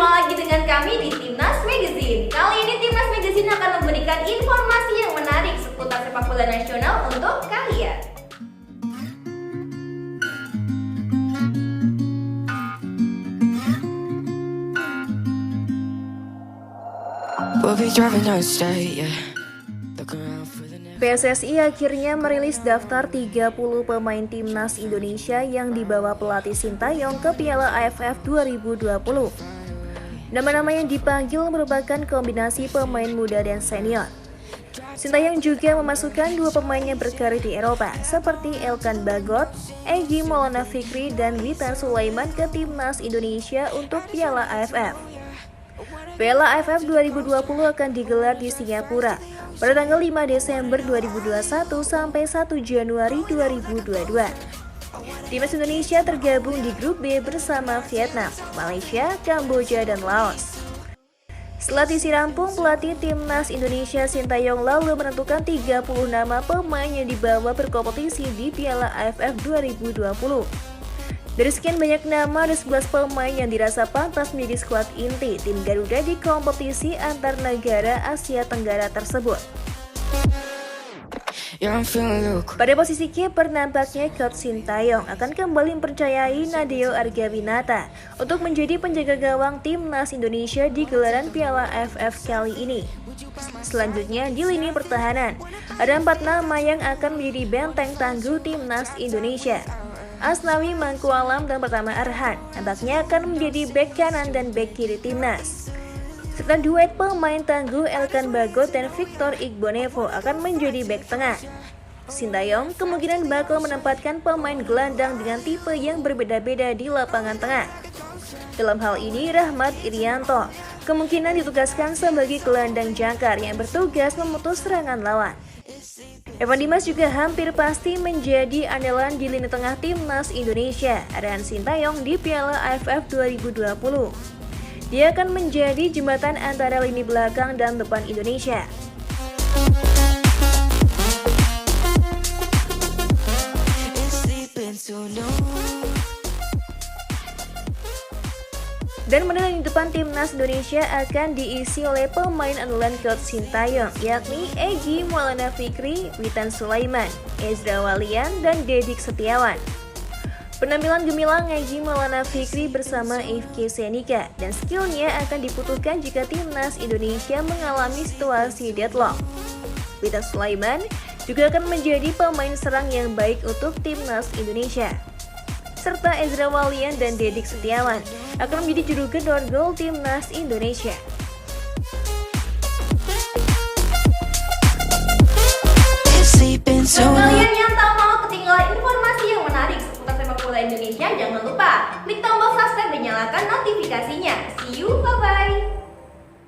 Berjumpa lagi dengan kami di Timnas Magazine. Kali ini Timnas Magazine akan memberikan informasi yang menarik seputar sepak bola nasional untuk kalian. We'll be driving down the state, yeah. Look around for the next. PSSI akhirnya merilis daftar 30 pemain timnas Indonesia yang dibawa pelatih Sintayong ke Piala AFF 2020. Nama-nama yang dipanggil merupakan kombinasi pemain muda dan senior. Sintayong juga memasukkan 2 pemain yang berkarir di Eropa, seperti Elkan Bagot, Egy Maulana Fikri, dan Witan Sulaiman ke timnas Indonesia untuk Piala AFF. Piala AFF 2020 akan digelar di Singapura pada tanggal 5 Desember 2021 sampai 1 Januari 2022. Timnas Indonesia tergabung di grup B bersama Vietnam, Malaysia, Kamboja, dan Laos. Setelah isi rampung, pelatih Timnas Indonesia Sintayong lalu menentukan 30 nama pemain yang dibawa berkompetisi di Piala AFF 2020. Dari sekian banyak nama, ada 11 pemain yang dirasa pantas menjadi skuad inti tim Garuda di kompetisi antar negara Asia Tenggara tersebut. Yeah, I'm feeling look. Pada posisi kiper, nampaknya Coach Sintayong akan kembali mempercayai Nadeo Argawinata untuk menjadi penjaga gawang timnas Indonesia di gelaran Piala AFF kali ini. Selanjutnya, di lini pertahanan, ada 4 nama yang akan menjadi benteng tangguh timnas Indonesia. Asnawi Mangkualam dan Pratama Arhan nampaknya akan menjadi bek kanan dan bek kiri timnas. Serta duet pemain tangguh Elkan Bagot dan Victor Igbonevo akan menjadi bek tengah. Sintayong kemungkinan bakal menempatkan pemain gelandang dengan tipe yang berbeda-beda di lapangan tengah. Dalam hal ini, Rahmat Irianto kemungkinan ditugaskan sebagai gelandang jangkar yang bertugas memutus serangan lawan. Evan Dimas juga hampir pasti menjadi andalan di lini tengah timnas Indonesia arahan Sintayong di Piala AFF 2020. Dia akan menjadi jembatan antara lini belakang dan depan Indonesia. Dan menit di depan timnas Indonesia akan diisi oleh pemain andalan Coach Sintayong, yakni Egy Maulana Fikri, Witan Sulaiman, Ezra Walian, dan Dedik Setiawan. Penampilan gemilang Egy Maulana Fikri bersama Ifke Senika dan skillnya akan dibutuhkan jika timnas Indonesia mengalami situasi deadlock. Witan Sulaiman juga akan menjadi pemain serang yang baik untuk timnas Indonesia. Serta Ezra Walian dan Dedik Setiawan akan menjadi juru gedor gol timnas Indonesia. Untuk kalian yang tak mau ketinggalan informasi yang menarik seputar sepak bola Indonesia, jangan lupa klik tombol subscribe dan nyalakan notifikasinya. See you, bye-bye!